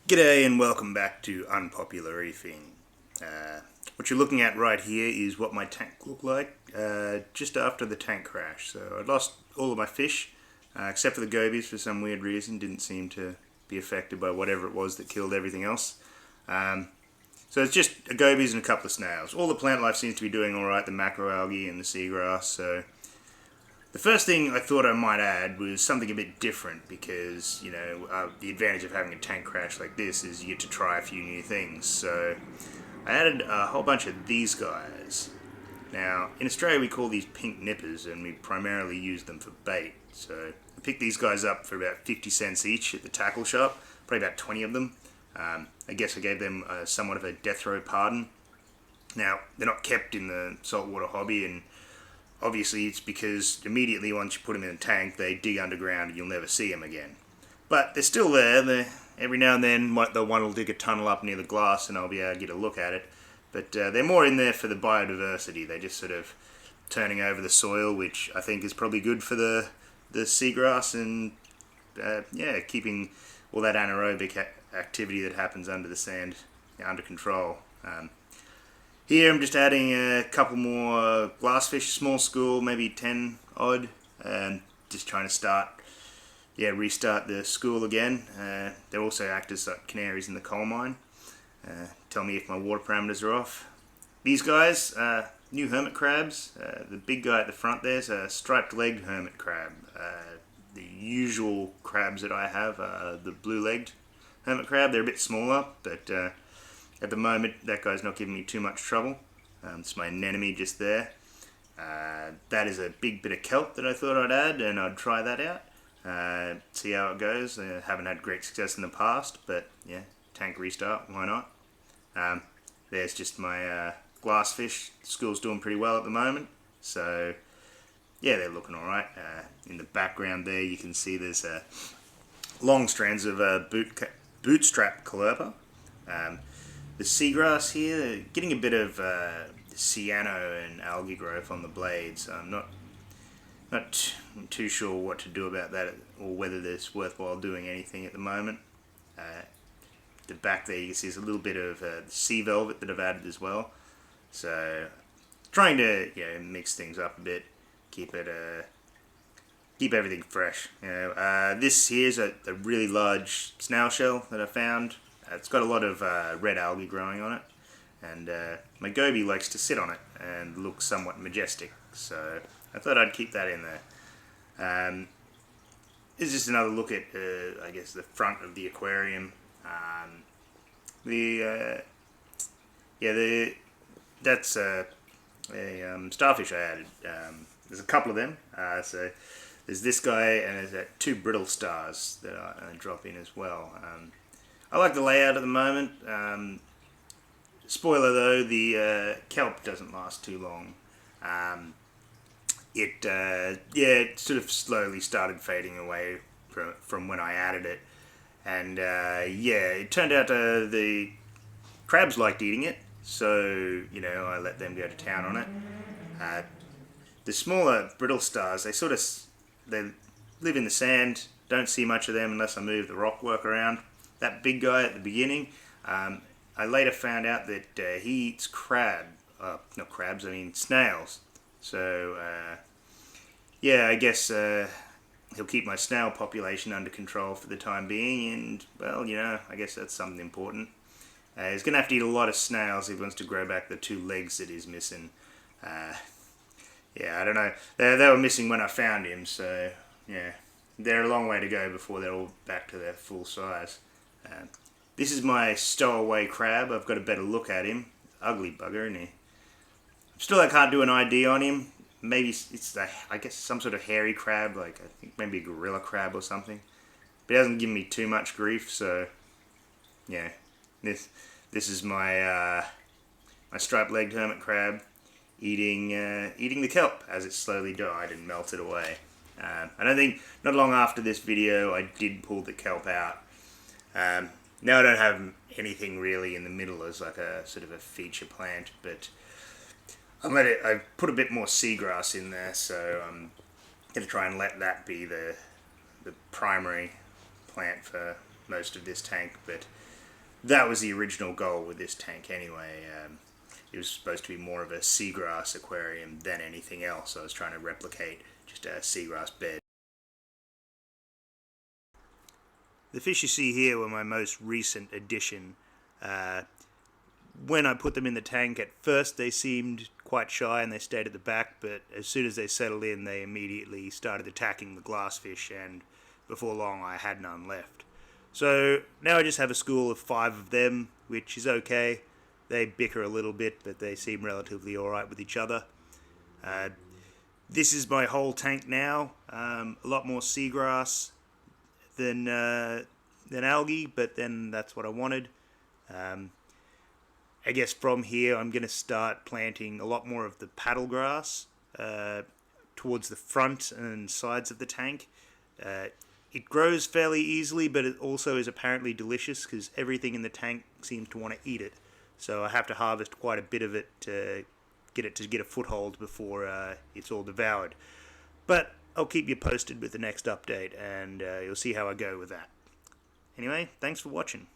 G'day and welcome back to Unpopular Reefing. What you're looking at right here is what my tank looked like just after the tank crash. So I lost all of my fish, except for the gobies for some weird reason. Didn't seem to be affected by whatever it was that killed everything else. So it's just gobies and a couple of snails. All the plant life seems to be doing alright, the macroalgae and the seagrass. So the first thing I thought I might add was something a bit different because, the advantage of having a tank crash like this is you get to try a few new things. So I added a whole bunch of these guys. Now, in Australia we call these pink nippers and we primarily use them for bait. So I picked these guys up for about 50 cents each at the tackle shop, probably about 20 of them. I guess I gave them somewhat of a death row pardon. Now, they're not kept in the saltwater hobby, and obviously it's because immediately once you put them in a tank, they dig underground and you'll never see them again. But they're still there. Every now and then the one will dig a tunnel up near the glass and I'll be able to get a look at it. But they're more in there for the biodiversity. They're just sort of turning over the soil, which I think is probably good for the seagrass and keeping all that anaerobic activity that happens under the sand under control. Here I'm just adding a couple more glassfish, small school, maybe 10 odd, and just trying to restart the school again. They also act as like canaries in the coal mine. Tell me if my water parameters are off. These guys, new hermit crabs. The big guy at the front there's a striped-legged hermit crab. The usual crabs that I have are the blue-legged hermit crab. They're a bit smaller, but at the moment that guy's not giving me too much trouble. It's my anemone just there. That is a big bit of kelp that I thought I'd add, and I'd try that out. See how it goes. I haven't had great success in the past, but yeah, tank restart, why not? There's just my glassfish. School's doing pretty well at the moment, so yeah, they're looking alright. In the background there you can see there's long strands of bootstrap caulerpa. The seagrass here, getting a bit of cyano and algae growth on the blades. I'm not too sure what to do about that or whether it's worthwhile doing anything at the moment. The back there you can see there's a little bit of sea velvet that I've added as well. So trying to mix things up a bit, keep everything fresh. This here's a really large snail shell that I found. It's got a lot of red algae growing on it, and my goby likes to sit on it and look somewhat majestic, so I thought I'd keep that in there. This is just another look at, I guess, the front of the aquarium. That's a starfish I added. There's a couple of them, so there's this guy and there's two brittle stars that I drop in as well. I like the layout at the moment. Spoiler though, the kelp doesn't last too long. It sort of slowly started fading away from when I added it. And it turned out the crabs liked eating it, so I let them go to town on it. The smaller brittle stars, they live in the sand. Don't see much of them unless I move the rock work around. That big guy at the beginning, I later found out that he eats snails. So I guess he'll keep my snail population under control for the time being, and well, I guess that's something important. He's going to have to eat a lot of snails if he wants to grow back the two legs that he's missing. I don't know. They were missing when I found him, so yeah, they're a long way to go before they're all back to their full size. This is my stowaway crab. I've got a better look at him. Ugly bugger, isn't he? Still, I can't do an ID on him. Maybe it's I guess some sort of hairy crab, like I think maybe a gorilla crab or something. But he hasn't given me too much grief, so yeah. This is my my striped-legged hermit crab eating the kelp as it slowly died and melted away. I don't think not long after this video I did pull the kelp out. Now I don't have anything really in the middle as like a sort of a feature plant, but I've put a bit more seagrass in there, so I'm going to try and let that be the primary plant for most of this tank. But that was the original goal with this tank anyway. It was supposed to be more of a seagrass aquarium than anything else. I was trying to replicate just a seagrass bed. The fish you see here were my most recent addition. When I put them in the tank, at first they seemed quite shy and they stayed at the back, but as soon as they settled in, they immediately started attacking the glassfish, and before long I had none left. So now I just have a school of 5 of them, which is okay. They bicker a little bit, but they seem relatively alright with each other. This is my whole tank now. A lot more seagrass than algae, but then that's what I wanted. I guess from here I'm going to start planting a lot more of the paddle grass towards the front and sides of the tank. It grows fairly easily, but it also is apparently delicious because everything in the tank seems to want to eat it. So I have to harvest quite a bit of it to get a foothold before it's all devoured. But I'll keep you posted with the next update, and you'll see how I go with that. Anyway, thanks for watching.